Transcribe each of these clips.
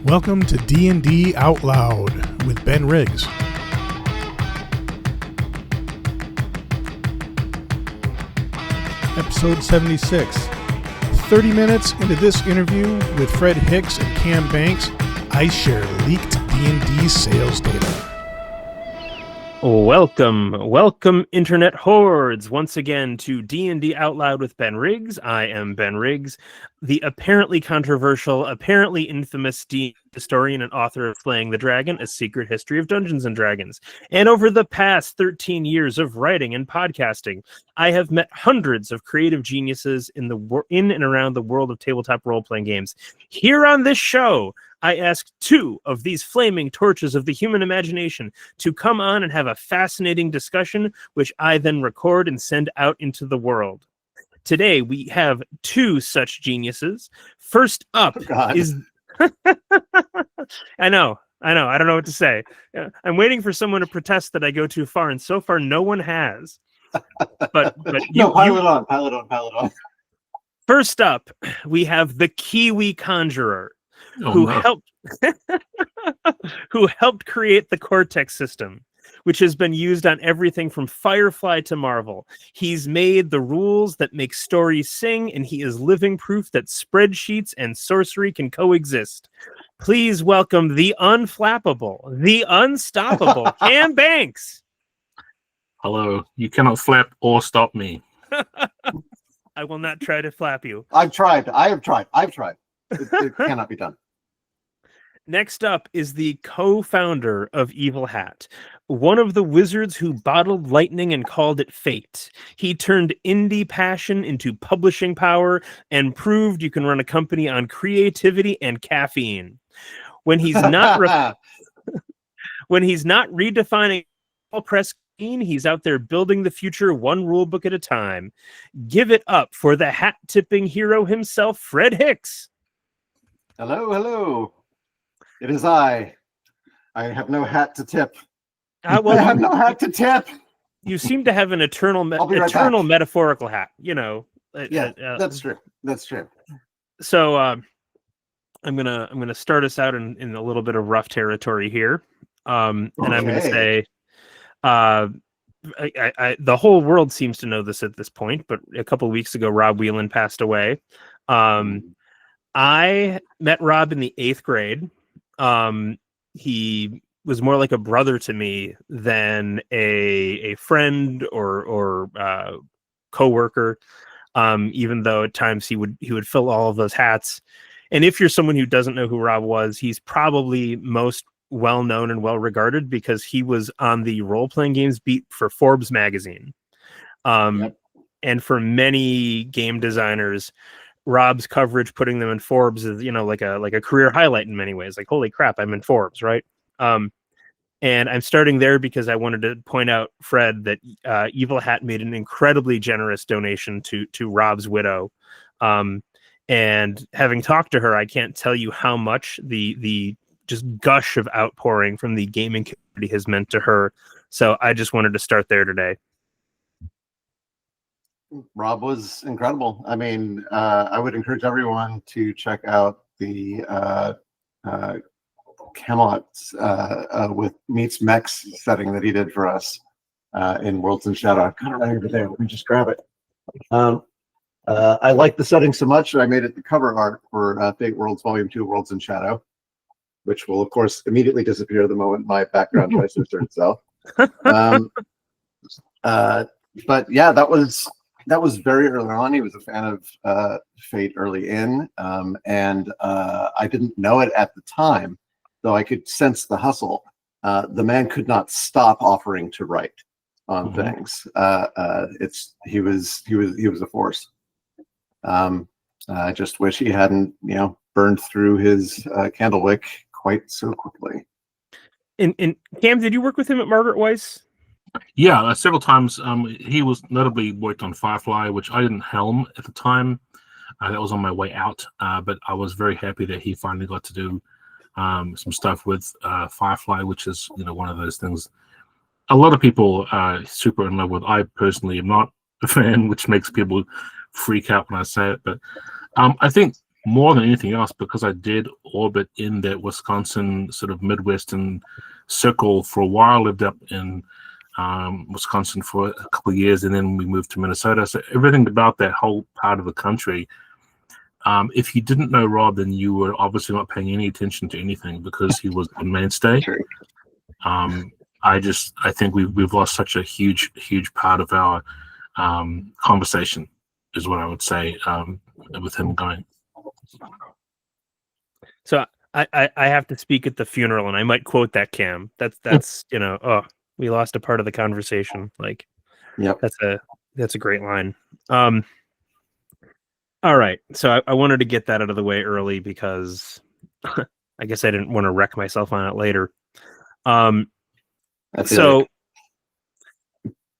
Welcome to D&D Out Loud with Ben Riggs. Episode 76. 30 minutes into this interview with Fred Hicks and Cam Banks, I share leaked D&D sales data. Welcome, internet hordes, once again to D&D Out Loud with Ben Riggs. I am Ben Riggs, the apparently controversial, apparently infamous D&D historian and author of Slaying the Dragon, A Secret History of Dungeons & Dragons. And over the past 13 years of writing and podcasting, I have met hundreds of creative geniuses in and around the world of tabletop role-playing games. Here on this show, I asked two of these flaming torches of the human imagination to come on and have a fascinating discussion, which I then record and send out into the world. Today, we have two such geniuses. First up is... I know. I don't know what to say. I'm waiting for someone to protest that I go too far, and so far, no one has. But pile it on. First up, we have the Kiwi conjurer. Who helped create the Cortex System, which has been used on everything from Firefly to Marvel. He's made the rules that make stories sing, and he is living proof that spreadsheets and sorcery can coexist. Please welcome the unflappable, the unstoppable Cam Banks. Hello. You cannot flap or stop me. I will not try to flap you. I've tried. It cannot be done. Next up is the co-founder of Evil Hat, one of the wizards who bottled lightning and called it fate. He turned indie passion into publishing power and proved you can run a company on creativity and caffeine. When he's not redefining all press, he's out there building the future one rulebook at a time. Give it up for the hat-tipping hero himself, Fred Hicks. Hello. It is I. I have no hat to tip. I have no hat to tip. You seem to have an eternal metaphorical hat. You know. That's true. So I'm gonna start us out in a little bit of rough territory here, and I'm gonna say, the whole world seems to know this at this point, but a couple of weeks ago, Rob Whelan passed away. I met Rob in the 8th grade. He was more like a brother to me than a friend or coworker. Even though at times he would fill all of those hats. And if you're someone who doesn't know who Rob was, he's probably most well known and well regarded because he was on the role playing games beat for Forbes magazine. And for many game designers, Rob's coverage, putting them in Forbes is, like a career highlight in many ways. Like, holy crap, I'm in Forbes, right? And I'm starting there because I wanted to point out, Fred, that Evil Hat made an incredibly generous donation to Rob's widow. And having talked to her, I can't tell you how much the just gush of outpouring from the gaming community has meant to her. So I just wanted to start there today. Rob was incredible. I mean, I would encourage everyone to check out the Camelot with Meets Mechs setting that he did for us in Worlds in Shadow. I've got it right over there. Let me just grab it. I like the setting so much that I made it the cover art for Fate Worlds Volume 2, Worlds in Shadow, which will, of course, immediately disappear the moment my background tries to insert itself. But yeah, that was very early on. He was a fan of Fate early in, and I didn't know it at the time, though I could sense the hustle. The man could not stop offering to write on things. He was a force. I just wish he hadn't, burned through his candle wick quite so quickly. And Cam, did you work with him at Margaret Weiss? Yeah, several times. He was notably worked on Firefly, which I didn't helm at the time. That was on my way out, but I was very happy that he finally got to do some stuff with Firefly, which is one of those things a lot of people are super in love with. I personally am not a fan, which makes people freak out when I say it. But I think more than anything else, because I did orbit in that Wisconsin sort of Midwestern circle for a while, lived up in Wisconsin for a couple of years, and then we moved to Minnesota. So everything about that whole part of the country, if you didn't know Rob, then you were obviously not paying any attention to anything, because he was a mainstay. Sure. I think we've lost such a huge part of our conversation, is what I would say, with him going. So I have to speak at the funeral, and I might quote that, Cam. That's we lost a part of the conversation. Like, Yep. That's a great line. All right, so I wanted to get that out of the way early, because I guess I didn't want to wreck myself on it later. So,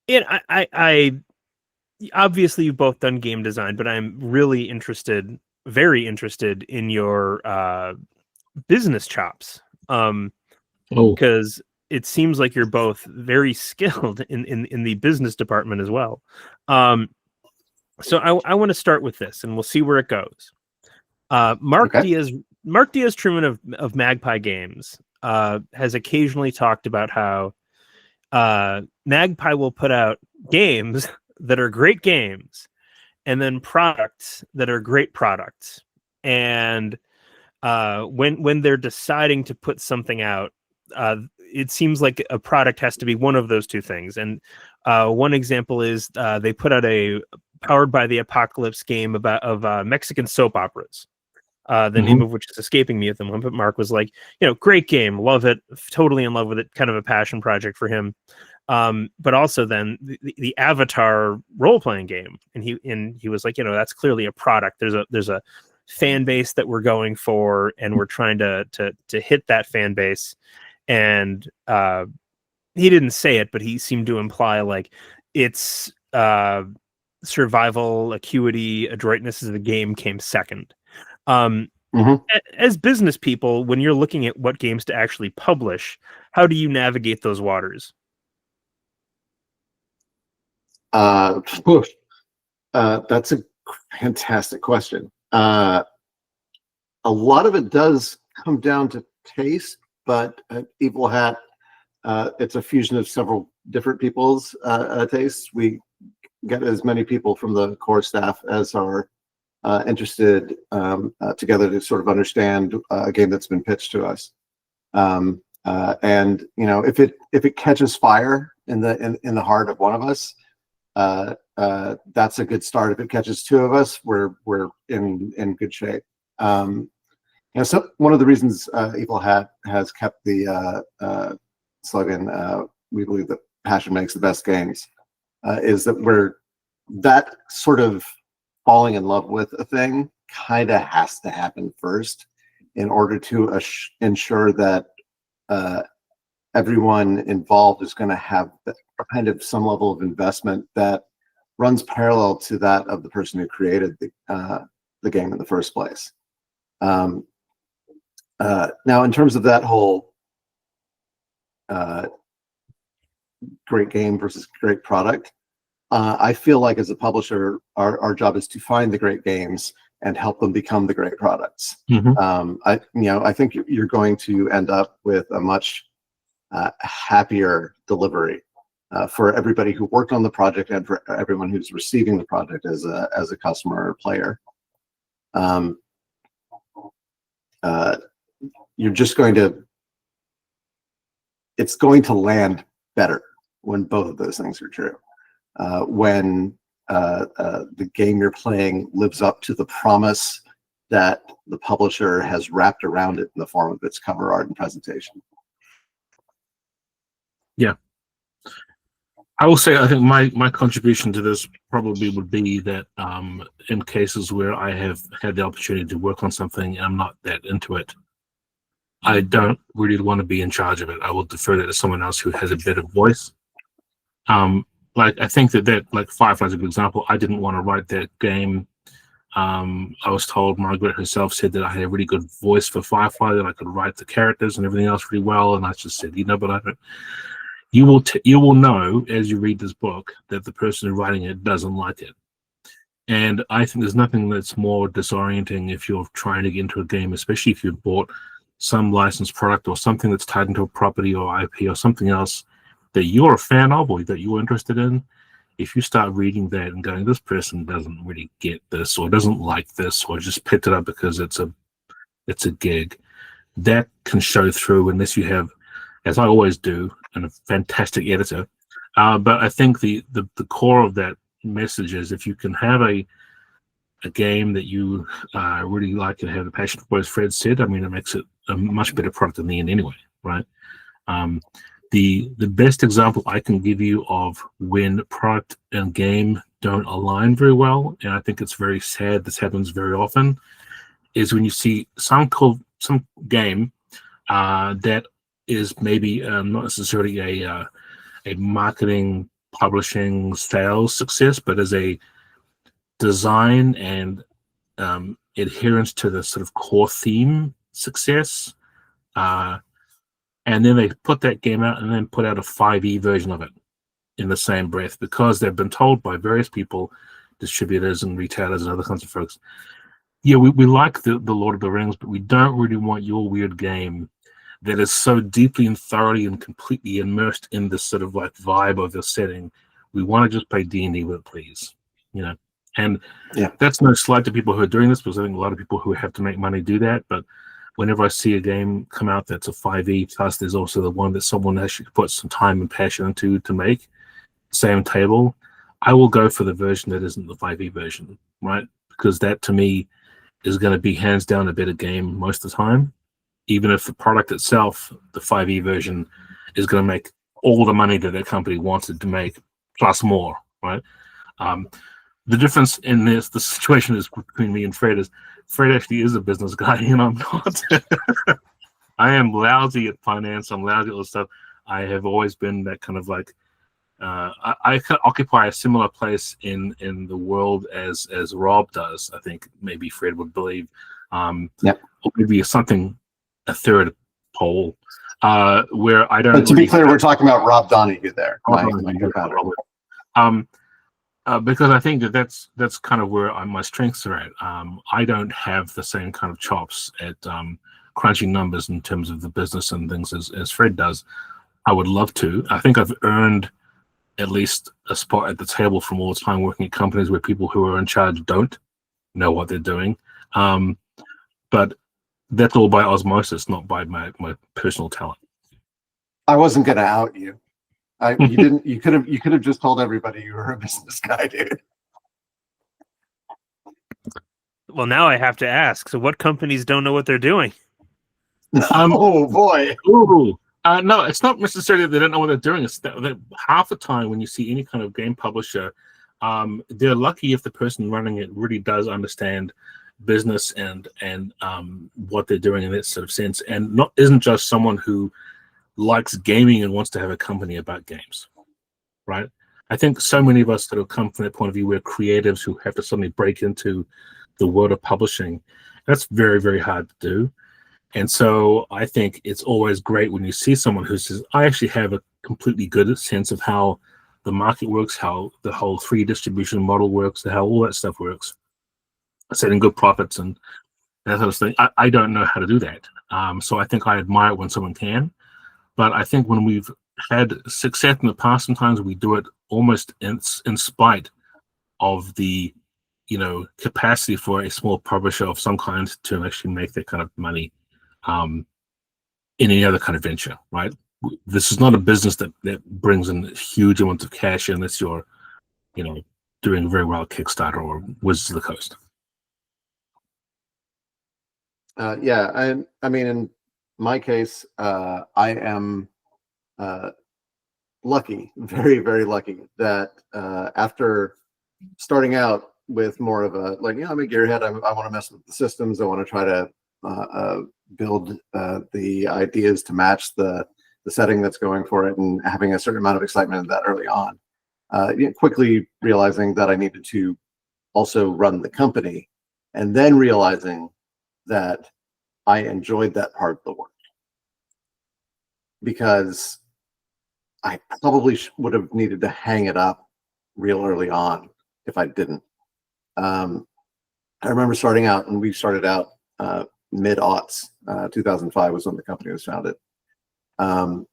I obviously you've both done game design, but I'm really very interested in your business chops. Because it seems like you're both very skilled in the business department as well. So I want to start with this, and we'll see where it goes. Mark Diaz Truman of Magpie Games has occasionally talked about how Magpie will put out games that are great games, and then products that are great products. And when they're deciding to put something out, it seems like a product has to be one of those two things. And one example is they put out a Powered by the Apocalypse game of Mexican soap operas. The name of which is escaping me at the moment, but Mark was like, great game, love it, totally in love with it, kind of a passion project for him. But also then the Avatar role-playing game, and he was like, that's clearly a product. There's a fan base that we're going for, and we're trying to hit that fan base. And he didn't say it, but he seemed to imply like it's survival, acuity, adroitness of the game came second. As business people, when you're looking at what games to actually publish, how do you navigate those waters? That's a fantastic question. A lot of it does come down to taste, but Evil Hat, it's a fusion of several different people's tastes. We get as many people from the core staff as are interested together to sort of understand a game that's been pitched to us. And if it catches fire in the heart of one of us, that's a good start. If it catches two of us, we're in good shape. So one of the reasons Evil Hat has kept the slogan, we believe that passion makes the best games, is that that sort of falling in love with a thing kind of has to happen first in order to ensure that everyone involved is going to have kind of some level of investment that runs parallel to that of the person who created the game in the first place. Now, in terms of that whole great game versus great product, I feel like as a publisher, our job is to find the great games and help them become the great products. I think you're going to end up with a much happier delivery for everybody who worked on the project and for everyone who's receiving the project as a customer or player. It's going to land better when both of those things are true. When the game you're playing lives up to the promise that the publisher has wrapped around it in the form of its cover art and presentation. Yeah. I will say, I think my contribution to this probably would be that in cases where I have had the opportunity to work on something and I'm not that into it, I don't really want to be in charge of it. I will defer that to someone else who has a better voice. I think that like Firefly is a good example. I didn't want to write that game. I was told Margaret herself said that I had a really good voice for Firefly, that I could write the characters and everything else really well. And I just said, but I don't. You will know as you read this book that the person who's writing it doesn't like it. And I think there's nothing that's more disorienting if you're trying to get into a game, especially if you've bought some licensed product or something that's tied into a property or IP or something else that you're a fan of or that you're interested in. If you start reading that and going, this person doesn't really get this or doesn't like this or just picked it up because it's a gig, that can show through unless you have, as I always do, and a fantastic editor. But I think the core of that message is if you can have a game that you really like and have a passion for, as Fred said, I mean, it makes it a much better product in the end anyway, right? The best example I can give you of when product and game don't align very well, and I think it's very sad this happens very often, is when you see some game that is maybe not necessarily a marketing, publishing, sales success, but as a design and adherence to the sort of core theme success. And then they put that game out and then put out a 5e version of it in the same breath because they've been told by various people, distributors and retailers and other kinds of folks, yeah, we like the Lord of the Rings, but we don't really want your weird game that is so deeply and thoroughly and completely immersed in this sort of like vibe of the setting. We want to just play D&D with it, please. You know, and that's no slight to people who are doing this, because I think a lot of people who have to make money do that. But whenever I see a game come out that's a 5e, plus there's also the one that someone actually put some time and passion into to make, same table, I will go for the version that isn't the 5e version, right? Because that to me is going to be hands down a better game most of the time, even if the product itself, the 5e version, is going to make all the money that company wanted to make, plus more, right? The difference in the situation is between me and Fred is Fred actually is a business guy and I'm not. I am lousy at finance. I'm lousy at all this stuff. I have always been that kind of like, I occupy a similar place in the world as Rob does. I think maybe Fred would believe, or maybe something a third pole, where I don't. But to be clear, we're talking about Rob Donahue there, my co-founder. Because I think that's kind of where my strengths are at. I don't have the same kind of chops at crunching numbers in terms of the business and things as Fred does. I would love to. I think I've earned at least a spot at the table from all the time working at companies where people who are in charge don't know what they're doing. But that's all by osmosis, not by my personal talent. I wasn't going to out you. You didn't. You could have just told everybody you were a business guy, dude. Well, now I have to ask. So, what companies don't know what they're doing? Oh boy. Ooh. No, it's not necessarily that they don't know what they're doing. It's that half the time when you see any kind of game publisher, they're lucky if the person running it really does understand business and what they're doing in that sort of sense, and isn't just someone who likes gaming and wants to have a company about games, right? I think so many of us that have come from that point of view, we're creatives who have to suddenly break into the world of publishing. That's very, very hard to do. And so I think it's always great when you see someone who says, I actually have a completely good sense of how the market works, how the whole free distribution model works, how all that stuff works, setting good profits and that sort of thing. I don't know how to do that. So I think I admire it when someone can. But I think when we've had success in the past, sometimes we do it almost in spite of the, capacity for a small publisher of some kind to actually make that kind of money in any other kind of venture, right? This is not a business that brings in huge amounts of cash unless you're, doing very well at Kickstarter or Wizards of the Coast. I mean, in my case, I am lucky, very, very lucky that after starting out with more of a, I'm a gearhead, I want to mess with the systems, I want to try to build the ideas to match the setting that's going for it, and having a certain amount of excitement in that early on. Quickly realizing that I needed to also run the company, and then realizing that I enjoyed that part of the work, because I probably would have needed to hang it up real early on if I didn't. I remember starting out, and we started out mid-aughts. 2005 was when the company was founded. And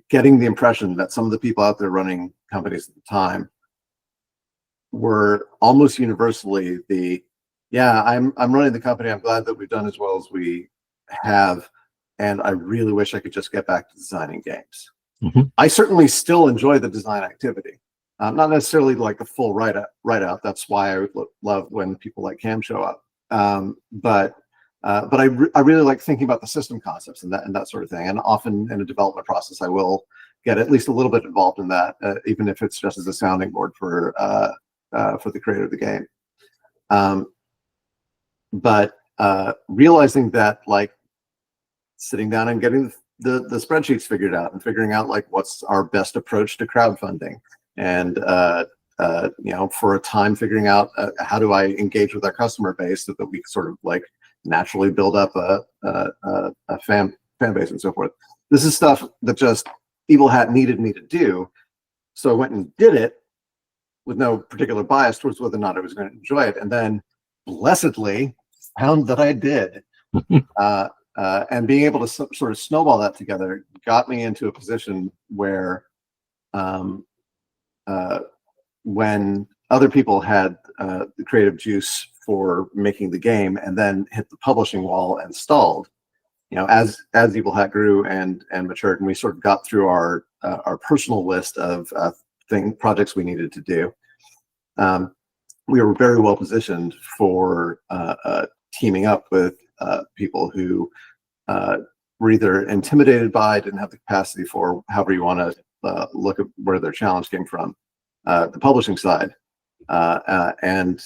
getting the impression that some of the people out there running companies at the time were almost universally I'm running the company. I'm glad that we've done as well as we have, and I really wish I could just get back to designing games. Mm-hmm. I certainly still enjoy the design activity, not necessarily like the full write out. That's why I love when people like Cam show up. But I really like thinking about the system concepts and that sort of thing. And often in a development process, I will get at least a little bit involved in that, even if it's just as a sounding board for the creator of the game. But realizing that, like, sitting down and getting the spreadsheets figured out and figuring out like what's our best approach to crowdfunding, and for a time figuring out how do I engage with our customer base so that we sort of like naturally build up a fan base and so forth. This is stuff that just Evil Hat needed me to do, so I went and did it with no particular bias towards whether or not I was going to enjoy it, and then blessedly found that I did. And being able to sort of snowball that together got me into a position where when other people had the creative juice for making the game and then hit the publishing wall and stalled, as Evil Hat grew and matured, and we sort of got through our personal list of projects we needed to do, we were very well positioned for teaming up with people who were either intimidated by, didn't have the capacity for, however you want to look at where their challenge came from, the publishing side. And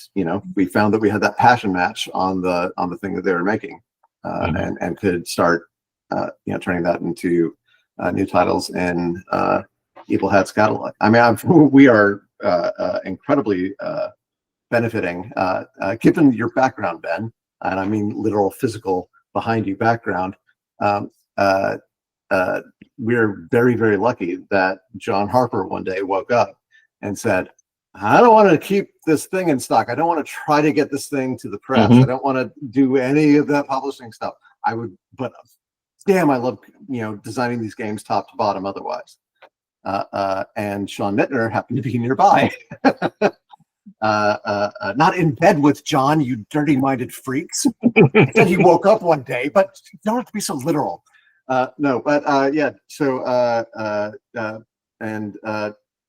we found that we had that passion match on the thing that they were making, and could start turning that into new titles in Evil Hat's catalog. I mean, we are incredibly benefiting, given your background, Ben, and I mean literal physical behind you background. We're very, very lucky that John Harper one day woke up and said, I don't want to keep this thing in stock. I don't want to try to get this thing to the press. I don't want to do any of that publishing stuff. But damn, I love designing these games top to bottom otherwise. And Sean Nittner happened to be nearby. Not in bed with John, you dirty-minded freaks. Said he woke up one day, but you don't have to be so literal. No, but yeah. So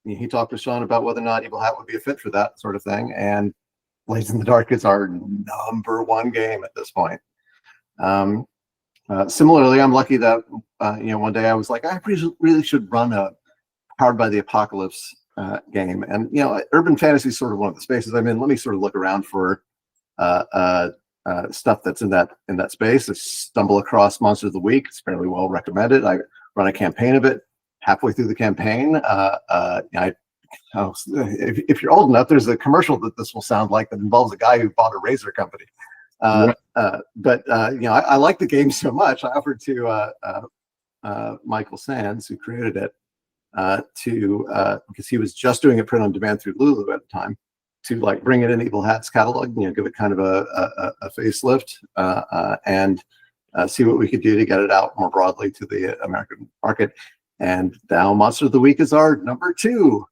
he talked to Sean about whether or not Evil Hat would be a fit for that sort of thing. And Blades in the Dark is our #1 game at this point. Similarly, I'm lucky that one day I was like, I really should run a Powered by the Apocalypse game, and urban fantasy is sort of one of the spaces I'm in. Let me sort of look around for stuff that's in that space. I stumble across Monster of the Week. It's fairly well recommended. I run a campaign of it. Halfway through the campaign, if you're old enough, there's a commercial that this will sound like that involves a guy who bought a razor company. But I like the game so much, I offered to Michael Sands, who created it, because he was just doing it print on demand through Lulu at the time, to like bring it in Evil Hat's catalog, give it kind of a facelift, and see what we could do to get it out more broadly to the American market. And now Monster of the Week is our #2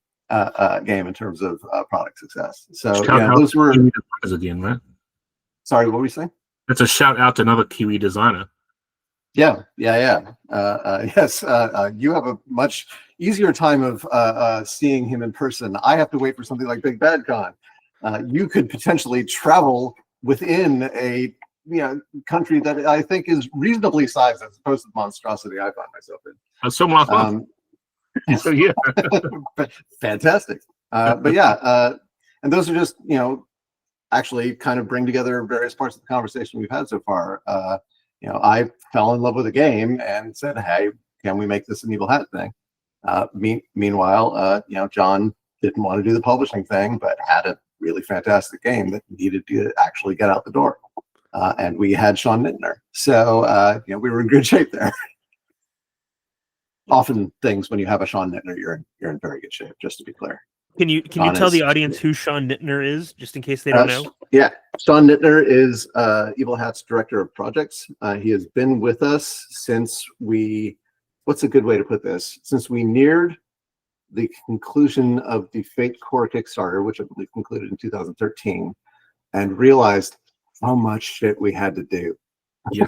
game in terms of product success. So those were again, right? Sorry, what were you saying? It's a shout out to another Kiwi designer. Yeah. Yes, you have a much easier time of seeing him in person. I have to wait for something like Big Bad Con. You could potentially travel within a country that I think is reasonably sized as opposed to the monstrosity I find myself in. So so yeah, fantastic. But yeah, and those are just actually kind of bring together various parts of the conversation we've had so far. I fell in love with a game and said, hey, can we make this an Evil Hat thing? Meanwhile, John didn't want to do the publishing thing, but had a really fantastic game that needed to actually get out the door. And we had Sean Nittner. So, we were in good shape there. Often things, when you have a Sean Nittner, you're in very good shape, just to be clear. Can you Sean tell is- the audience who Sean Nittner is, just in case they don't know? Yeah, Sean Nittner is Evil Hat's director of projects. He has been with us since what's a good way to put this? Since we neared the conclusion of the Fate Core Kickstarter, which I believe concluded in 2013, and realized how much shit we had to do. Yeah.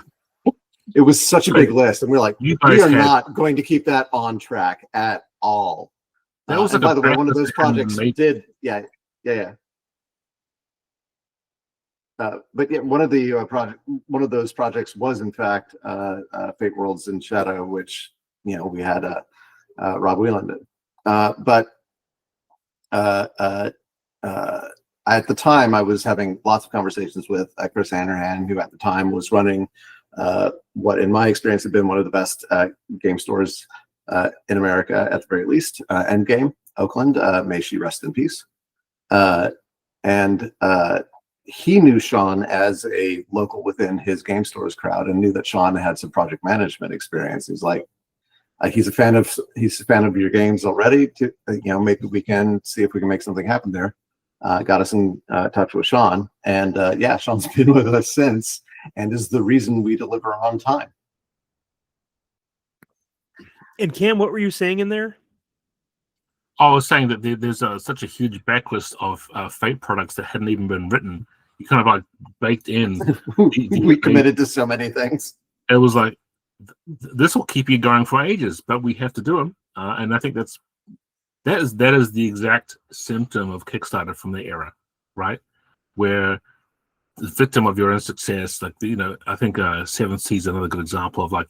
It was such a big list, and we're like, You we guys are had- not going to keep that on track at all. That was and like by a the way, one of practice those projects and did, yeah. But yeah, one of those projects was in fact Fate Worlds in Shadow, which we had Rob Whelan did. But at the time, I was having lots of conversations with Chris Hanrahan, who at the time was running what, in my experience, had been one of the best game stores in America, at the very least, Endgame, Oakland. May she rest in peace. And he knew Sean as a local within his game stores crowd, and knew that Sean had some project management experience. He's like, he's a fan of your games already. Maybe we can see if we can make something happen there. Got us in touch with Sean, and yeah, Sean's been with us since, and is the reason we deliver on time. And Cam, what were you saying in there? I was saying that there's such a huge backlist of Fate products that hadn't even been written. You kind of like baked in. We committed to so many things. It was like, this will keep you going for ages, but we have to do them. And I think that is the exact symptom of Kickstarter from the era, right? Where the victim of your own success, like I think Seven Seas is another good example of like,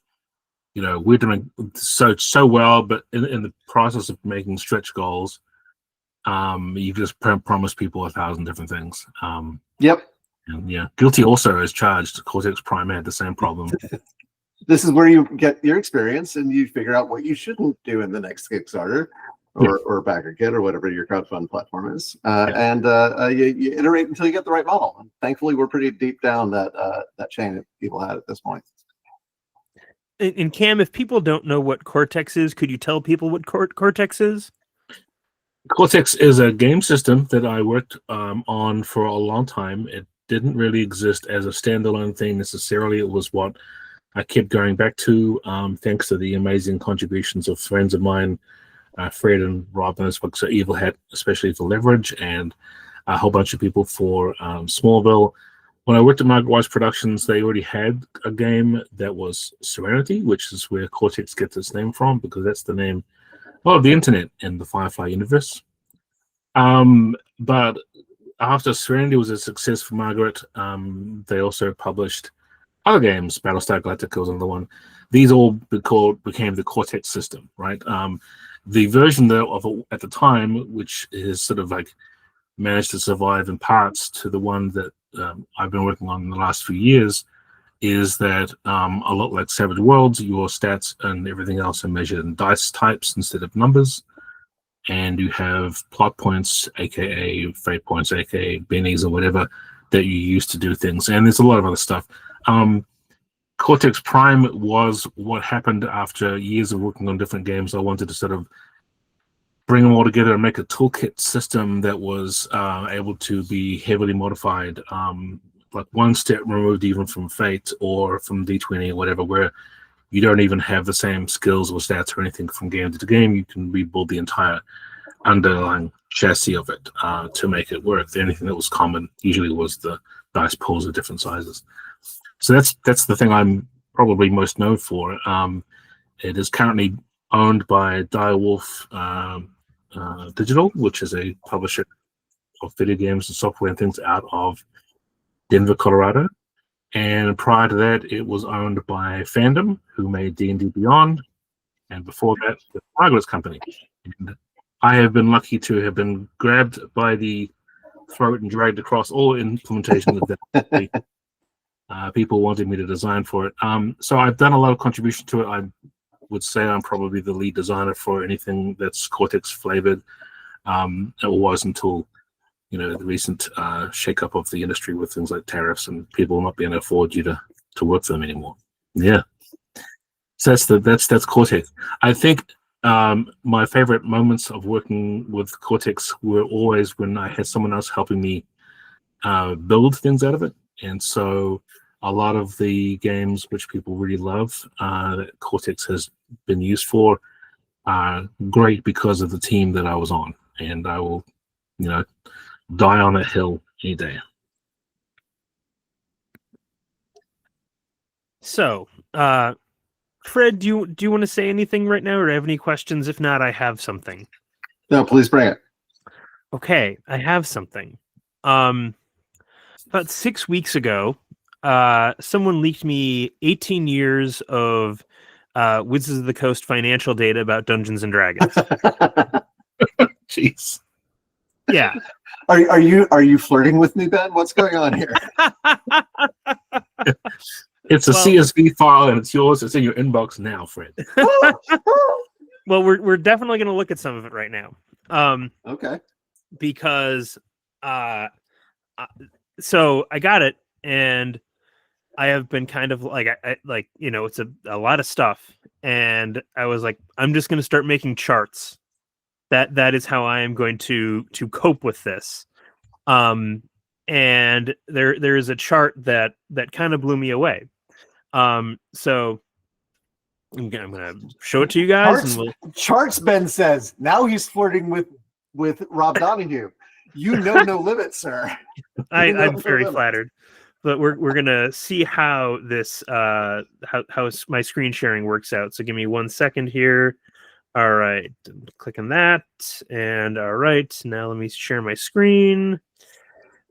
we're doing so well, but in the process of making stretch goals, you just promise people 1,000 different things. Yep. And yeah, Guilty also is charged. Cortex Prime had the same problem. This is where you get your experience and you figure out what you shouldn't do in the next Kickstarter or backer kit or whatever your crowdfund platform is. And you iterate until you get the right model. And thankfully, we're pretty deep down that chain that people had at this point. And Cam, if people don't know what Cortex is, could you tell people what Cortex is? Cortex is a game system that I worked on for a long time. It didn't really exist as a standalone thing necessarily. It was what I kept going back to, thanks to the amazing contributions of friends of mine, Fred and Rob in this book, so Evil Hat, especially for Leverage, and a whole bunch of people for Smallville. When I worked at Margaret Wise Productions, they already had a game that was Serenity, which is where Cortex gets its name from, because that's the name of the internet in the Firefly universe. But after Serenity was a success for Margaret, they also published other games. Battlestar Galactica was another one. These all became the Cortex system, right? The version of it at the time, which is sort of like managed to survive in parts to the one that I've been working on in the last few years, is that a lot like Savage Worlds, your stats and everything else are measured in dice types instead of numbers. And you have plot points, aka fate points, aka bennies or whatever, that you use to do things. And there's a lot of other stuff. Cortex Prime was what happened after years of working on different games. I wanted to sort of bring them all together and make a toolkit system that was able to be heavily modified, like one step removed even from Fate or from D20 or whatever, where you don't even have the same skills or stats or anything from game to game. You can rebuild the entire underlying chassis of it to make it work. The only thing that was common usually was the dice pools of different sizes. So that's the thing I'm probably most known for. It is currently owned by Direwolf Digital, which is a publisher of video games and software and things out of Denver, Colorado. And prior to that, it was owned by Fandom, who made D&D Beyond, and before that, the Margaret's company. And I have been lucky to have been grabbed by the throat and dragged across all implementations of that. People wanted me to design for it. So I've done a lot of contribution to it. I would say I'm probably the lead designer for anything that's Cortex flavored. It was until the recent shake-up of the industry with things like tariffs and people not being able to afford you to work for them anymore. Yeah. So that's Cortex. I think My favorite moments of working with Cortex were always when I had someone else helping me build things out of it. And so a lot of the games which people really love that Cortex has been used for are great because of the team that I was on. And I will, die on that hill any day. So, Fred, do you want to say anything right now, or have any questions? If not, I have something. No, please bring it. Okay, I have something. About 6 weeks ago, someone leaked me 18 years of Wizards of the Coast financial data about Dungeons and Dragons. Jeez. Yeah. Are you flirting with me, Ben? What's going on here? It's a CSV file and it's yours. It's in your inbox now, Fred. Well, we're definitely going to look at some of it right now. Okay. Because so I got it, and I have been kind of like it's a lot of stuff, and I was like, I'm just going to start making charts. That is how I am going to cope with this. And there is a chart that kind of blew me away. So I'm gonna show it to you guys. Charts, Ben says. Now he's flirting with Rob Donahue. You know no limit, sir. I'm very flattered. But we're gonna see how this how my screen sharing works out. So give me 1 second here. All right, clicking that, and all right, now let me share my screen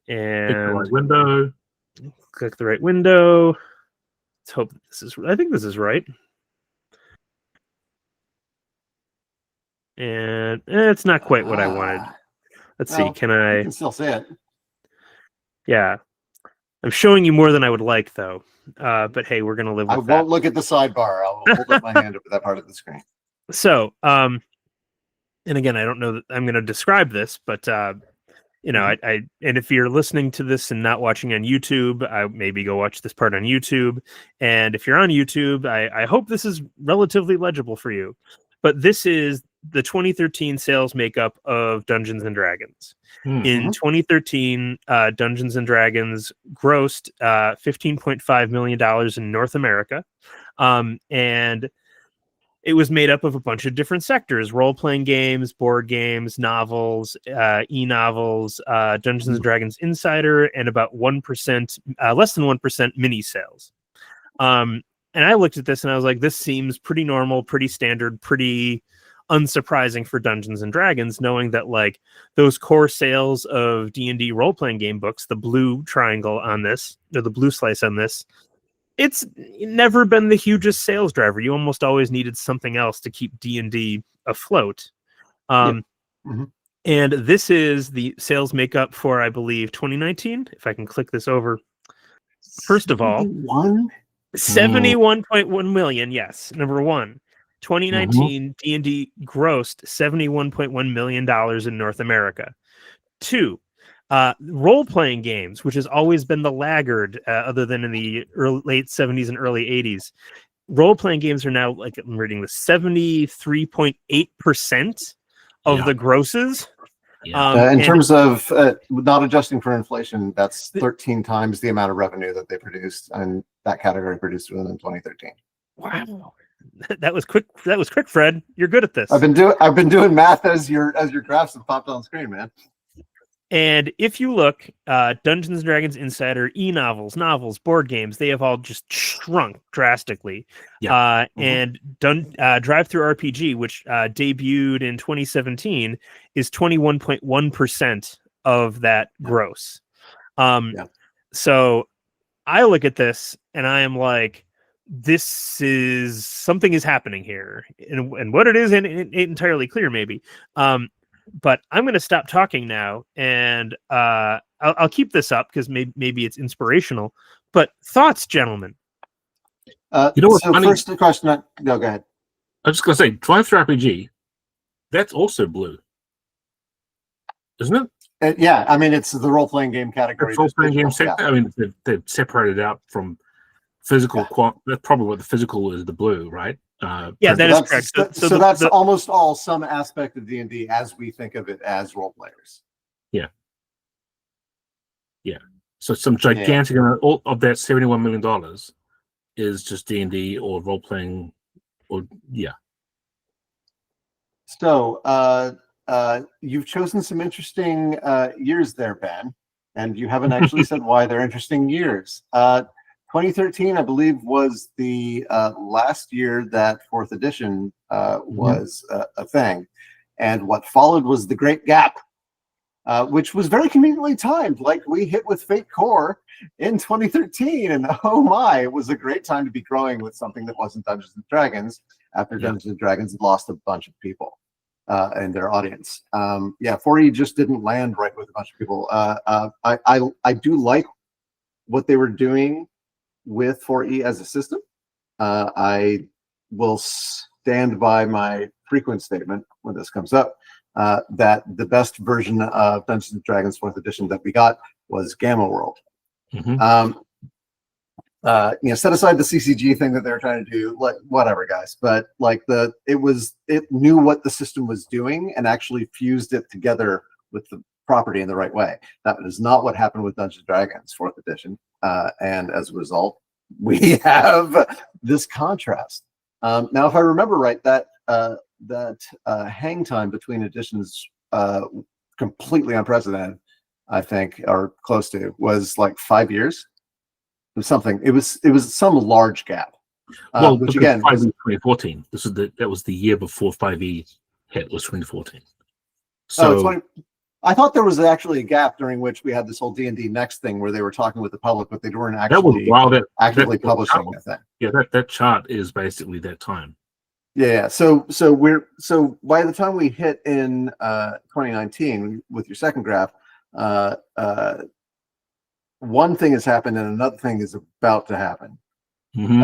and click the right window. Click the right window. Let's hope this is. I think this is right. And it's not quite what I wanted. Let's see. Can I? You can still see it. Yeah, I'm showing you more than I would like, though. But hey, we're gonna live with that. I won't look at the sidebar. I'll hold up my hand over that part of the screen. So, and again, I don't know that I'm going to describe this, but I and if you're listening to this and not watching on YouTube, I maybe go watch this part on YouTube. And if you're on YouTube, I hope this is relatively legible for you. But this is the 2013 sales makeup of Dungeons and Dragons. Mm-hmm. In 2013, Dungeons and Dragons grossed $15.5 million in North America, and it was made up of a bunch of different sectors: role-playing games, board games, novels, e-novels, Dungeons and Dragons Insider, and about 1%, less than 1% mini sales. And I looked at this and I was like, this seems pretty normal, pretty standard, pretty unsurprising for Dungeons and Dragons, knowing that like those core sales of D&D role-playing game books, the blue triangle on this, or the blue slice on this, it's never been the hugest sales driver. You almost always needed something else to keep D&D afloat. And this is the sales makeup for, I believe, 2019. If I can click this over. First of all, 71.1 million. Yes, number one. 2019, D&D grossed $71.1 million in North America. Two, role-playing games, which has always been the laggard, other than in the late 70s and early 80s. Role-playing games are now, like I'm reading this, 73.8% of the grosses. Yeah. In terms of not adjusting for inflation, that's 13 times the amount of revenue that they produced, and that category produced within 2013. Wow. That was quick. That was quick, Fred. You're good at this. I've been doing math as your graphs have popped on screen, man. And if you look, Dungeons and Dragons Insider, e-novels, novels, board games, they have all just shrunk drastically. Yeah. And Drive-Thru RPG, which debuted in 2017, is 21.1% of that gross. So I look at this and I am like, something is happening here, and what it is ain't entirely clear, maybe. But I'm going to stop talking now, and I'll keep this up because maybe it's inspirational. But thoughts, gentlemen? First question. No, go ahead. I was just going to say, Drive-Thru RPG, that's also blue, isn't it? Yeah, I mean, it's the role-playing game category. Role-playing game sector. Yeah. I mean, they've separated out from physical. That's probably what the physical is, the blue, right? Yeah, that is correct. So that's almost all some aspect of D&D as we think of it as role players. Yeah. So some gigantic amount of that $71 million is just D&D or role playing, or So you've chosen some interesting years there, Ben, and you haven't actually said why they're interesting years. 2013, I believe, was the last year that 4th edition was a thing. And what followed was the Great Gap, which was very conveniently timed. Like, we hit with Fate Core in 2013, and oh my, it was a great time to be growing with something that wasn't Dungeons & Dragons after Dungeons & Dragons had lost a bunch of people in their audience. 4E just didn't land right with a bunch of people. I do like what they were doing with 4E as a system. I will stand by my frequent statement when this comes up, that the best version of Dungeons & Dragons 4th edition that we got was Gamma World. Set aside the CCG thing that they were trying to do, like, whatever, guys. But like, it knew what the system was doing and actually fused it together with the property in the right way. That is not what happened with Dungeons & Dragons 4th edition, and as a result, we have this contrast. Now, if I remember right, that hang time between editions, completely unprecedented, I think, or close to, was like 5 years. It was something. It was some large gap. Which again, 2014. That was the year before 5e hit, was 2014. So I thought there was actually a gap during which we had this whole D&D Next thing where they were talking with the public, but they weren't actually actively publishing the thing. Yeah, that chart is basically that time. Yeah. So by the time we hit in 2019 with your second graph, one thing has happened and another thing is about to happen. And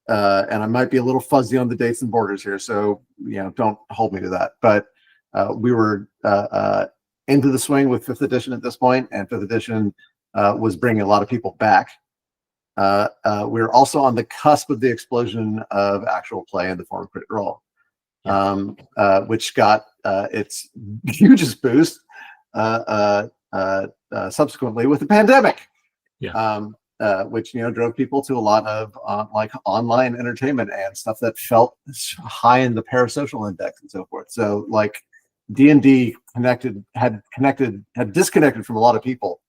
I might be a little fuzzy on the dates and borders here, so don't hold me to that. But we were into the swing with 5th edition at this point, and 5th edition was bringing a lot of people back. We're also on the cusp of the explosion of actual play in the form of Crit Role, which got its hugest boost subsequently with the pandemic, which drove people to a lot of like online entertainment and stuff that felt high in the parasocial index and so forth. So like D&D had disconnected from a lot of people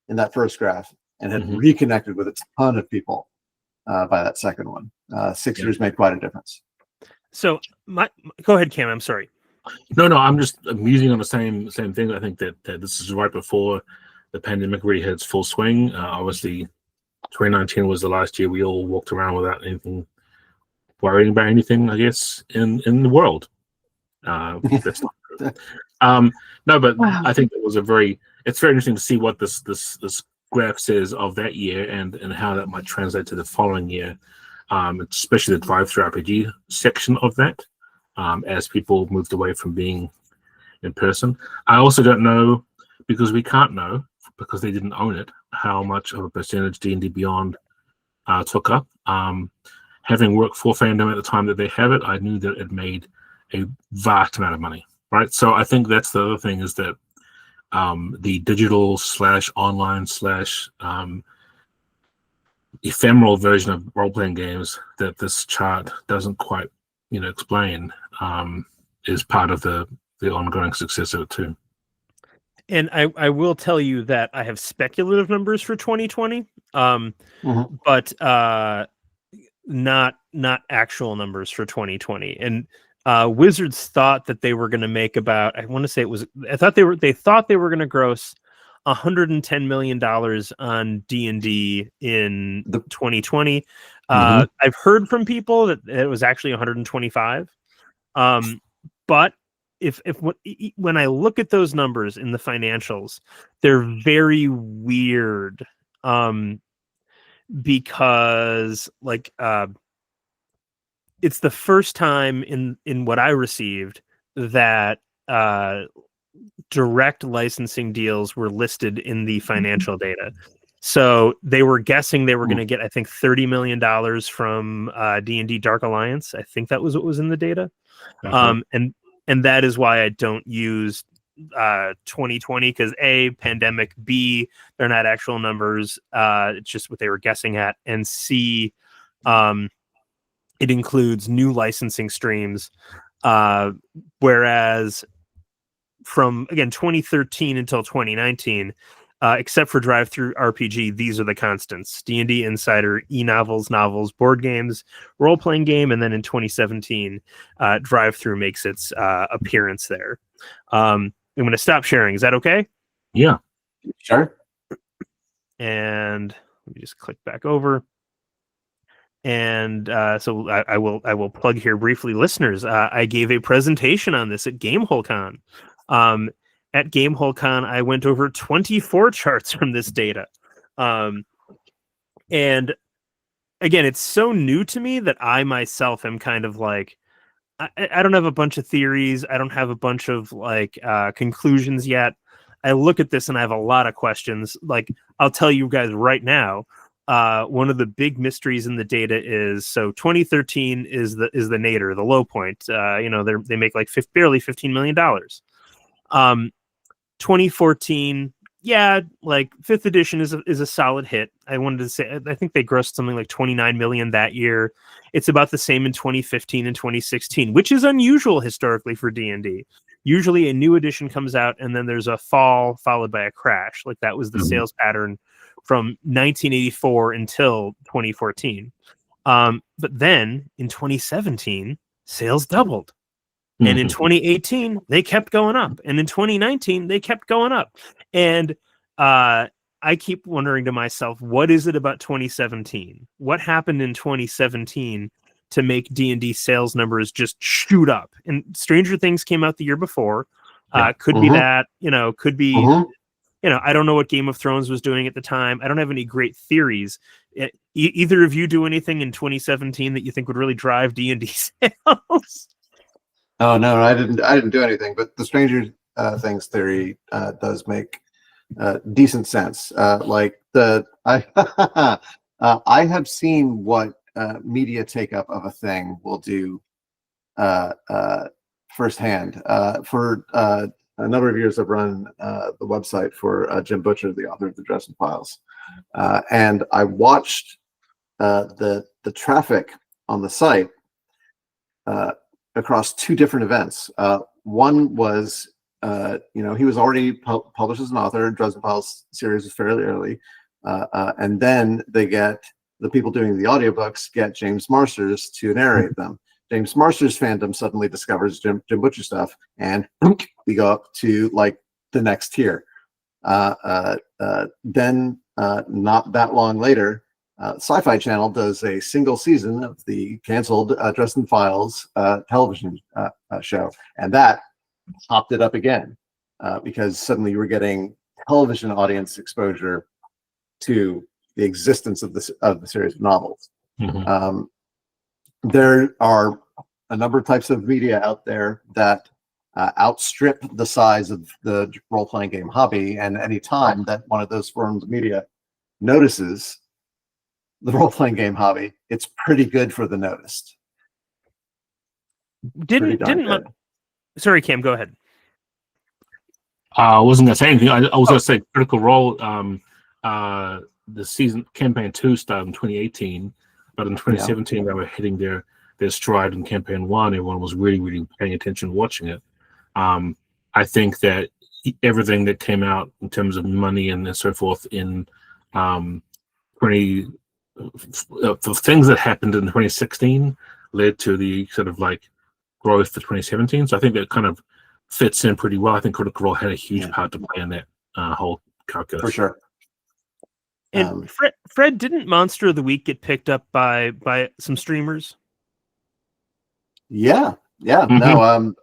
in that first graph and had reconnected with a ton of people by that second one. 6 years made quite a difference. So go ahead, Cam. I'm sorry. No, I'm just musing on the same thing. I think that this is right before the pandemic really hit its full swing. Obviously, 2019 was the last year we all walked around without anything, worrying about anything, I guess, in the world. That's not true. No, but wow. I think it's very interesting to see what this graph says of that year and how that might translate to the following year, especially the drive-through RPG section of that. As people moved away from being in person. I also don't know, because we can't know, because they didn't own it, how much of a percentage D&D Beyond took up. Having worked for Fandom at the time that they have it, I knew that it made a vast amount of money, right? So I think that's the other thing, is that the digital / online / ephemeral version of role-playing games that this chart doesn't quite explain, is part of the ongoing success of it too. And I will tell you that I have speculative numbers for 2020, but not actual numbers for 2020. And Wizards thought that they were going to make about, they thought they were going to gross $110 million on D&D in 2020. I've heard from people that it was actually 125. But when I look at those numbers in the financials, they're very weird. Because it's the first time in what I received that direct licensing deals were listed in the financial data. So they were guessing they were going to get, I think, $30 million from D&D Dark Alliance. I think that was what was in the data. And that is why I don't use 2020, because A, pandemic, B, they're not actual numbers. It's just what they were guessing at. And C, it includes new licensing streams. Whereas from, again, 2013 until 2019, except for Drive-Thru RPG, these are the constants: D&D Insider, e-novels, novels, board games, role-playing game, and then in 2017, Drive-Thru makes its appearance there. I'm going to stop sharing. Is that okay? Yeah. Sure. And let me just click back over. And so I will plug here briefly, listeners. I gave a presentation on this at GameholeCon. At GameholeCon, I went over 24 charts from this data. And again, it's so new to me that I myself am kind of like, I don't have a bunch of theories. I don't have a bunch of like conclusions yet. I look at this and I have a lot of questions. Like, I'll tell you guys right now, one of the big mysteries in the data is, so 2013 is the nadir, the low point. They make like barely $15 million. 2014, yeah, like 5th edition is a solid hit. I wanted to say, I think they grossed something like 29 million that year. It's about the same in 2015 and 2016, which is unusual historically for D&D. Usually a new edition comes out and then there's a fall followed by a crash. Like that was the sales pattern from 1984 until 2014. But then in 2017, sales doubled. And in 2018, they kept going up. And in 2019, they kept going up. And I keep wondering to myself, what is it about 2017? What happened in 2017 to make D&D sales numbers just shoot up? And Stranger Things came out the year before. Could be that, could be, I don't know what Game of Thrones was doing at the time. I don't have any great theories. Either of you do anything in 2017 that you think would really drive D&D sales? Oh no, I didn't do anything. But the Stranger Things theory does make decent sense. I have seen what media take up of a thing will do firsthand. For a number of years, I've run the website for Jim Butcher, the author of the Dresden Files, and I watched the traffic on the site across two different events. One was, he was already published as an author. Dresden Files series was fairly early, and then the people doing the audiobooks get James Marsters to narrate them. James Marsters' fandom suddenly discovers Jim Butcher stuff, and we go up to like the next tier. Then, not that long later, Sci-Fi Channel does a single season of the canceled Dresden Files television show, and that popped it up again because suddenly you were getting television audience exposure to the existence of the series of novels. There are a number of types of media out there that outstrip the size of the role-playing game hobby, and any time that one of those forms of media notices the role-playing game hobby, it's pretty good for the noticed. Sorry, Cam, go ahead. I wasn't going to say anything. I was going to say Critical Role, the season campaign 2 started in 2018, but in 2017 they were hitting their stride in campaign 1. Everyone was really, really paying attention, watching it. I think that everything that came out in terms of money and so forth in the things that happened in 2016 led to the sort of like growth for 2017. So I think that kind of fits in pretty well. I think Critical Role had a huge part to play in that whole calculus. For sure. And Fred, didn't Monster of the Week get picked up by some streamers? Yeah. No,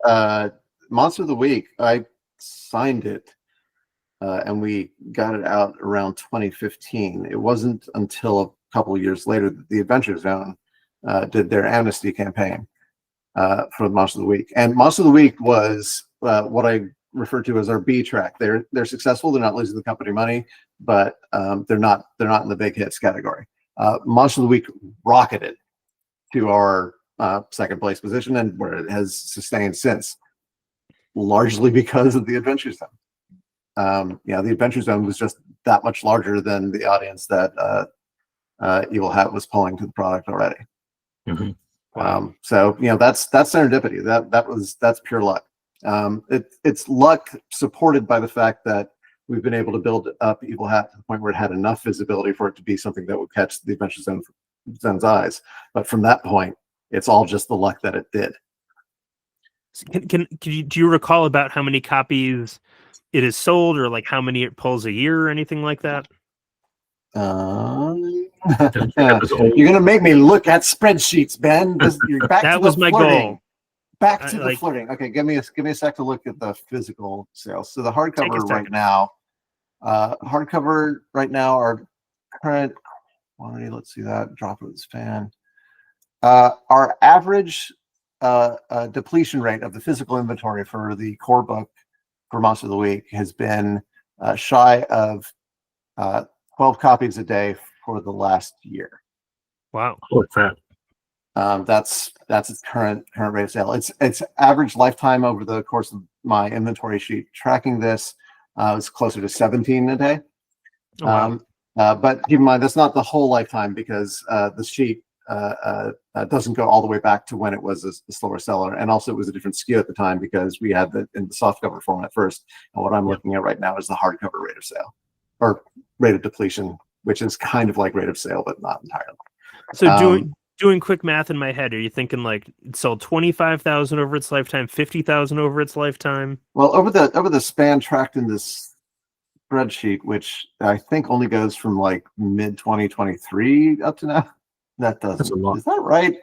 Monster of the Week, I signed it and we got it out around 2015. It wasn't until a couple of years later that the Adventure Zone did their amnesty campaign for Monster of the Week. And Monster of the Week was what I refer to as our B track. They're successful. They're not losing the company money. but they're not in the big hits category. Monster of the Week rocketed to our second place position, and where it has sustained since, largely because of the Adventure Zone. The Adventure Zone was just that much larger than the audience that Evil Hat was pulling to the product already. Mm-hmm. Wow. So that's serendipity. That's pure luck. It's luck supported by the fact that we've been able to build up Evil Hat to the point where it had enough visibility for it to be something that would catch the Adventure Zone's eyes. But from that point, it's all just the luck that it did. Do you recall about how many copies it is sold, or like how many it pulls a year or anything like that? You're gonna make me look at spreadsheets, Ben. You're back that to was the my flirting. goal. Back to the flirting. Okay, give me a sec to look at the physical sales. So the hardcover right now, our current quantity. Let's see that drop of this fan. Our average depletion rate of the physical inventory for the core book for Monster of the Week has been shy of 12 copies a day for the last year. Wow. Oh, crap. That's its current rate of sale. It's average lifetime over the course of my inventory sheet tracking this is closer to 17 a day. Oh, wow. But keep in mind, that's not the whole lifetime, because the sheet doesn't go all the way back to when it was a slower seller, and also it was a different SKU at the time because we had it in the softcover format first. And what I'm looking at right now is the hardcover rate of sale, or rate of depletion, which is kind of like rate of sale, but not entirely. So doing quick math in my head, are you thinking like it sold 25,000 over its lifetime, 50,000 over its lifetime? Well, over the span tracked in this spreadsheet, which I think only goes from like mid 2023 up to now. That doesn't. That's a lot. Is that right?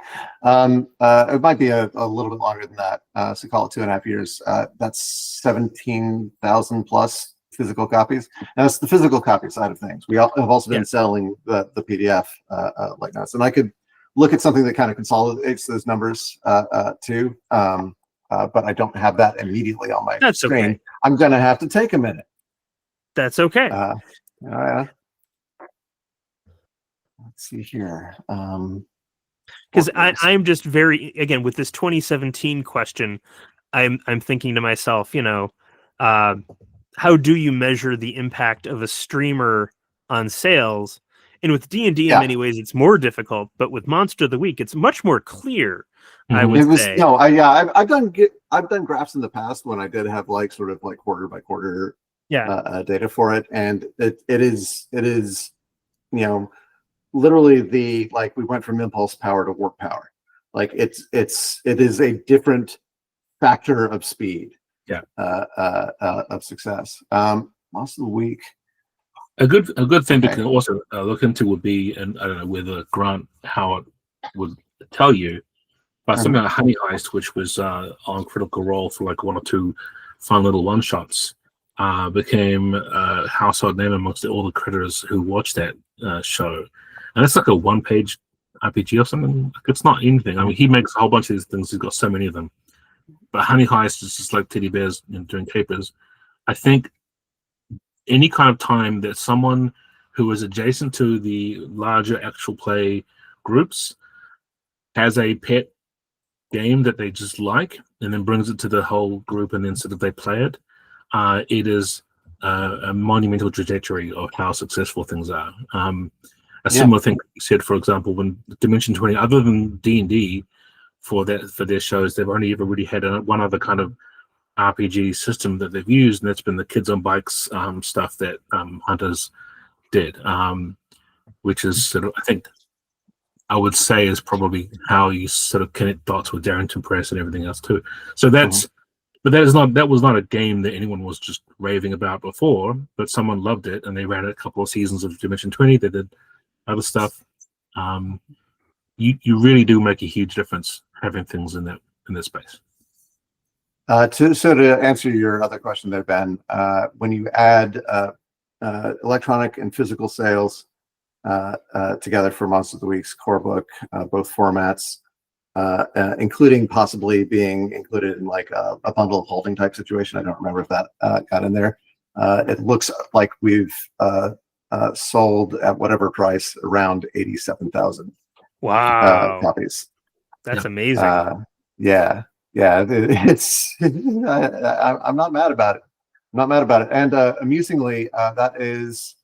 It might be a little bit longer than that. So call it 2.5 years. That's 17,000 plus physical copies, and that's the physical copy side of things. We have also been selling the PDF like this, and I could look at something that kind of consolidates those numbers too. But I don't have that immediately on my screen. Okay. I'm going to have to take a minute. That's okay. Let's see here. Because I'm just very, again, with this 2017 question, I'm thinking to myself, how do you measure the impact of a streamer on sales? And with D&D, in many ways, it's more difficult. But with Monster of the Week, it's much more clear. I would say. No, I've done graphs in the past when I did have like sort of like quarter by quarter data for it, and it is literally we went from impulse power to warp power. Like it is a different factor of speed. Of success. Monster of the Week. A good thing to also look into would be, and I don't know whether Grant Howard would tell you, but something like Honey Heist, which was on Critical Role for like one or two fun little one shots, became a household name amongst all the critters who watched that show. And it's like a one-page RPG or something. It's not anything. I mean, he makes a whole bunch of these things. He's got so many of them. But Honey Heist is just like teddy bears doing capers. I think any kind of time that someone who is adjacent to the larger actual play groups has a pet game that they just like and then brings it to the whole group and then sort of they play it, it is a monumental trajectory of how successful things are. A similar thing said, for example, when Dimension 20, other than D&D, for their shows, they've only ever really had one other kind of RPG system that they've used, and that's been the Kids on Bikes stuff that Hunters did, which is sort of, I think, I would say is probably how you sort of connect dots with Darrington Press and everything else too. So that's, but that was not a game that anyone was just raving about before, but someone loved it and they ran a couple of seasons of Dimension 20. They did other stuff. You really do make a huge difference having things in that space. To answer your other question there, Ben, when you add electronic and physical sales together for Monster of the Week's core book, both formats, including possibly being included in like a bundle of holding type situation. I don't remember if that got in there. It looks like we've sold at whatever price around 87,000 Wow, copies. that's amazing. Yeah, it's I'm not mad about it. I'm not mad about it. And amusingly, that is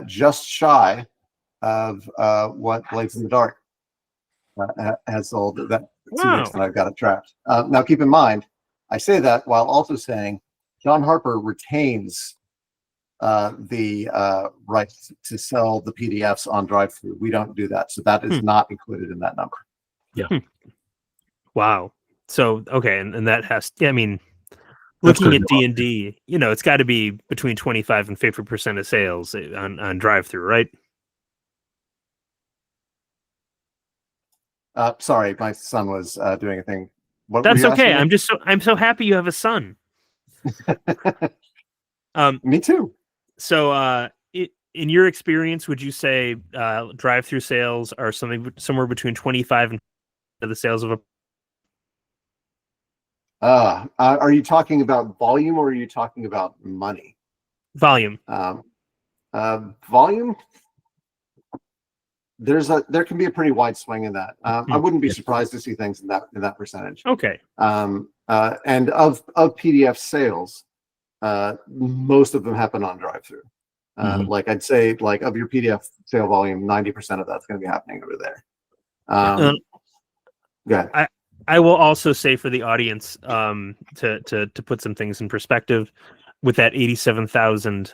just shy of what Blades in the Dark has sold. That 2 weeks that I've got it tracked. Now, keep in mind, I say that while also saying John Harper retains the right to sell the PDFs on drive-through. We don't do that, so that is not included in that number. Yeah. Wow. So okay, and that has. I mean, looking at D&D, it's got to be between 25 and 50% of sales on drive-through, right? Sorry, my son was doing a thing. What That's were you okay. asking me? I'm so happy you have a son. Me too. So, in your experience, would you say drive-through sales are somewhere between 25 and of the sales of a? Are you talking about volume or are you talking about money? Volume. Volume. There can be a pretty wide swing in that. I wouldn't be surprised to see things in that percentage. Okay. And of PDF sales, most of them happen on drive-through. Like I'd say, like of your PDF sale volume, 90% of that's going to be happening over there. Go ahead. I will also say for the audience, to put some things in perspective, with that 87,000,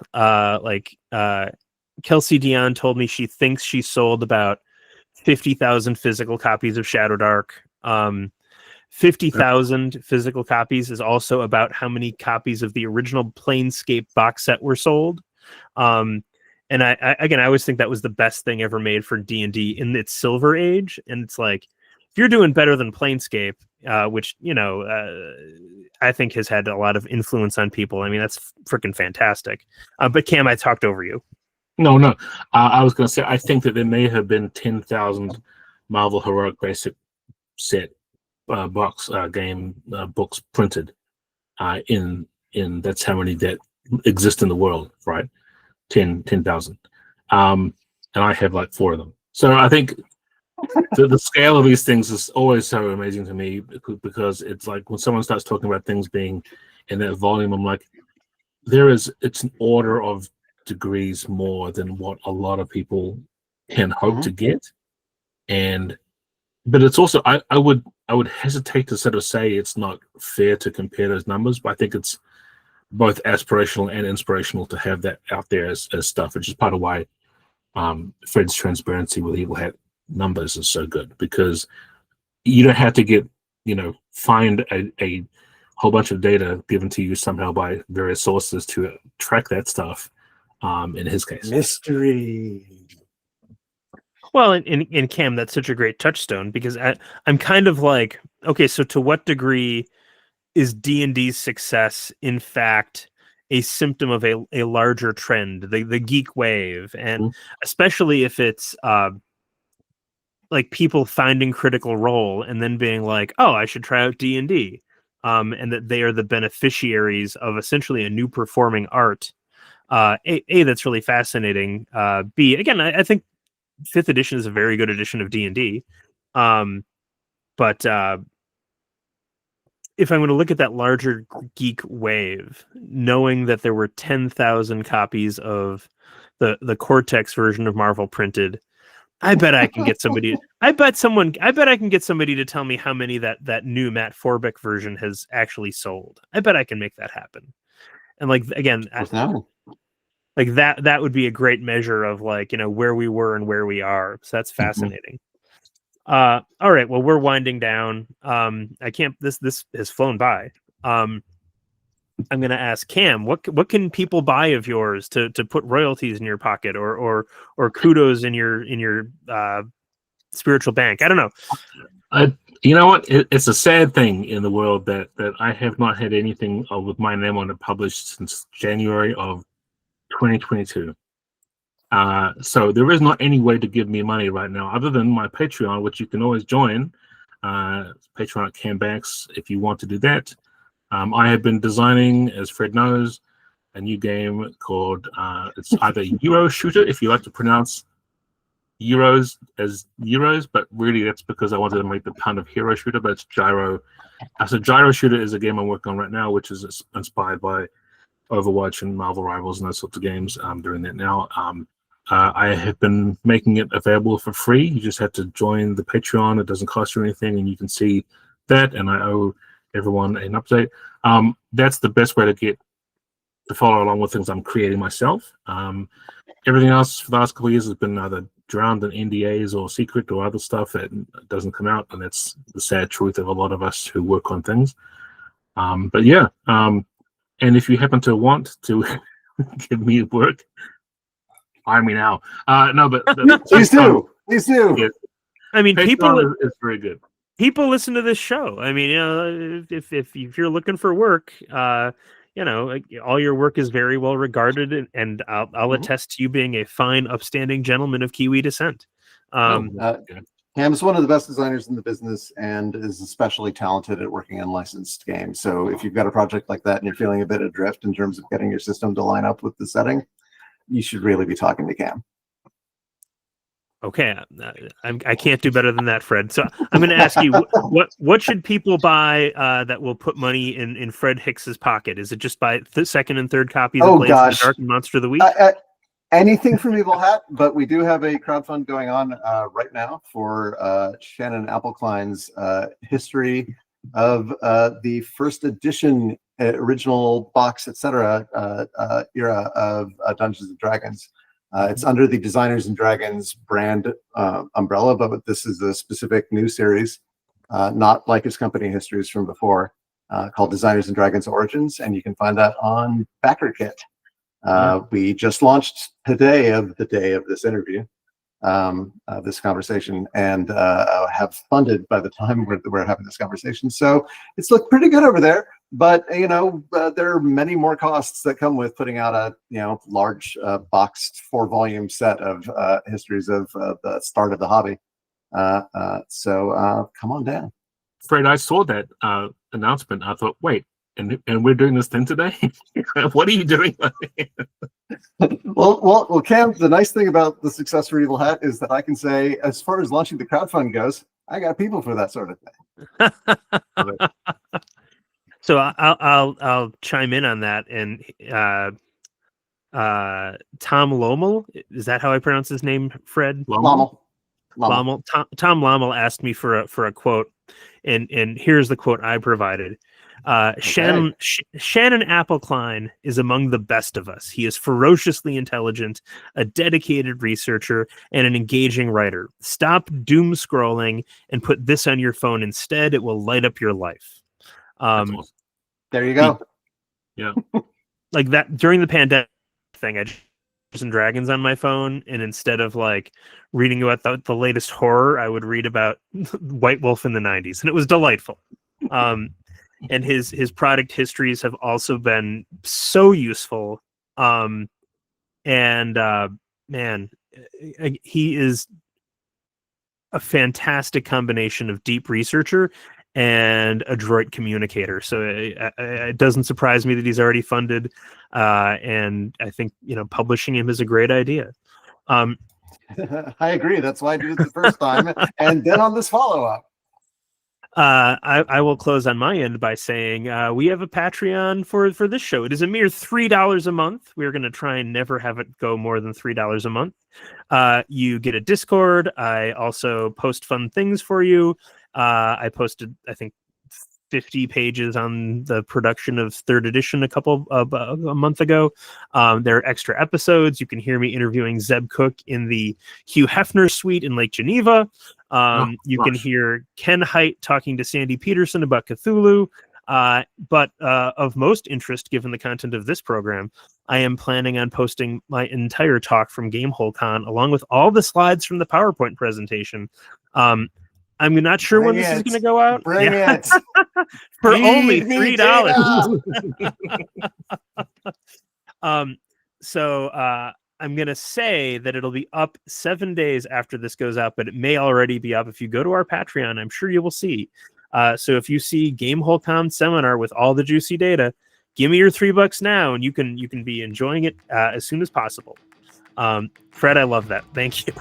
Kelsey Dion told me she thinks she sold about 50,000 physical copies of Shadow Dark. 50,000 physical copies is also about how many copies of the original Planescape box set were sold. And I always think that was the best thing ever made for D&D in its silver age. And it's like, if you're doing better than Planescape, which, I think has had a lot of influence on people. I mean, that's freaking fantastic. But Cam, I talked over you. No. I was going to say, I think that there may have been 10,000 Marvel Heroic Basic set game books printed in that's how many that exist in the world, right? 10,000. And I have like 4 of them. So I think the scale of these things is always so amazing to me, because it's like when someone starts talking about things being in that volume, I'm like, it's an order of degrees more than what a lot of people can hope to get. But it's also, I would hesitate to sort of say it's not fair to compare those numbers, but I think it's both aspirational and inspirational to have that out there as stuff, which is part of why Fred's transparency with Evil Hat numbers is so good, because you don't have to get, find a whole bunch of data given to you somehow by various sources to track that stuff. In his case, mystery. Well, in Cam, that's such a great touchstone, because I'm kind of like, okay, so to what degree is D&D's success in fact a symptom of a larger trend, the geek wave, and especially if it's like people finding Critical Role and then being like, oh, I should try out D&D, and that they are the beneficiaries of essentially a new performing art. A, that's really fascinating. B, again, I think 5th edition is a very good edition of D&D. But if I'm going to look at that larger geek wave, knowing that there were 10,000 copies of the Cortex version of Marvel printed, I bet I can get somebody. I bet I can get somebody to tell me how many that new Matt Forbeck version has actually sold. I bet I can make that happen. And like, again, like that would be a great measure of like, where we were and where we are. So that's fascinating. All right. Well, we're winding down. I can't, this has flown by. I'm going to ask Cam, what can people buy of yours to put royalties in your pocket or kudos in your spiritual bank? I don't know. You know what? It's a sad thing in the world that I have not had anything with my name on it published since January of 2022. So there is not any way to give me money right now other than my Patreon, which you can always join. Patreon at Cam Banks if you want to do that. I have been designing, as Fred knows, a new game called it's either Euro Shooter, if you like to pronounce Euros as Euros, but really that's because I wanted to make the pun of Hero Shooter, but it's Gyro. So Gyro Shooter is a game I'm working on right now, which is inspired by Overwatch and Marvel Rivals and those sorts of games. I'm doing that now. I have been making it available for free. You just have to join the Patreon. It doesn't cost you anything, and you can see that. And I owe everyone an update. That's the best way to follow along with things I'm creating myself. Everything else for the last couple of years has been either drowned in NDAs or secret or other stuff that doesn't come out, and that's the sad truth of a lot of us who work on things. But yeah, and if you happen to want to give me work, hire me now. No, but Please do. Please do. Yeah. I mean, people is very good. People listen to this show. I mean, if you're looking for work, all your work is very well regarded, and I'll attest to you being a fine, upstanding gentleman of Kiwi descent. Cam is one of the best designers in the business and is especially talented at working on licensed games. So if you've got a project like that and you're feeling a bit adrift in terms of getting your system to line up with the setting, you should really be talking to Cam. Okay, I can't do better than that, Fred. So I'm going to ask you, what should people buy that will put money in Fred Hicks's pocket? Is it just buy the second and third copies of Blades in the Dark and Monster of the Week? Anything from Evil Hat, but we do have a crowdfund going on right now for Shannon Appleklein's history of the first edition original box, etc. Era of Dungeons and Dragons. It's under the Designers and Dragons brand umbrella, but this is a specific new series, not like its company histories from before, called Designers and Dragons Origins, and you can find that on BackerKit. We just launched today of the day of this interview, this conversation, and have funded by the time we're having this conversation. So it's looked pretty good over there, but there are many more costs that come with putting out a large boxed 4-volume set of histories of the start of the hobby. So come on down. Fred, I saw that announcement. I thought, wait. And we're doing this thing today? What are you doing? Well, Cam, the nice thing about the success for Evil Hat is that I can say, as far as launching the crowdfund goes, I got people for that sort of thing. So I'll chime in on that. And Tom Lommel, is that how I pronounce his name, Fred? Lommel. Tom Lommel asked me for a quote, and here's the quote I provided. Shannon Appleklin is among the best of us. He is ferociously intelligent, a dedicated researcher, and an engaging writer. Stop doom scrolling and put this on your phone instead. It will light up your life. Awesome. There you go. Yeah. Like that during the pandemic thing, I just and Dragons on my phone, and instead of like reading about the latest horror, I would read about White Wolf in the 90s, and it was delightful. And his product histories have also been so useful. Man, he is a fantastic combination of deep researcher and adroit communicator. So it doesn't surprise me that he's already funded. And I think, publishing him is a great idea. I agree. That's why I did it the first time. And then on this follow-up. I will close on my end by saying we have a Patreon for this show. It is a mere $3 a month. We're going to try and never have it go more than $3 a month. You get a Discord. I also post fun things for you. I posted, I think, 50 pages on the production of third edition a month ago. There are extra episodes. You can hear me interviewing Zeb Cook in the Hugh Hefner suite in Lake Geneva. You can hear Ken Haidt talking to Sandy Peterson about Cthulhu. But of most interest, given the content of this program, I am planning on posting my entire talk from GameholeCon, along with all the slides from the PowerPoint presentation. I'm not sure when this is going to go out. Bring it. For only $3. So I'm going to say that it'll be up 7 days after this goes out, but it may already be up. If you go to our Patreon, I'm sure you will see. So if you see GameholeCon seminar with all the juicy data, give me your $3 now, and you can be enjoying it as soon as possible. Fred, I love that. Thank you.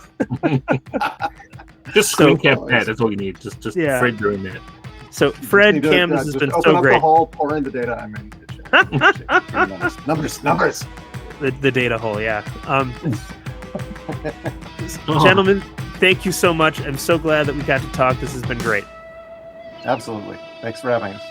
Just screen cap that. That's all you need. Just Fred doing that. So Fred, Cam, this has been so great. Open up the hole, pour in the data. I'm in. Numbers. The data hole, yeah. Gentlemen, thank you so much. I'm so glad that we got to talk. This has been great. Absolutely. Thanks for having us.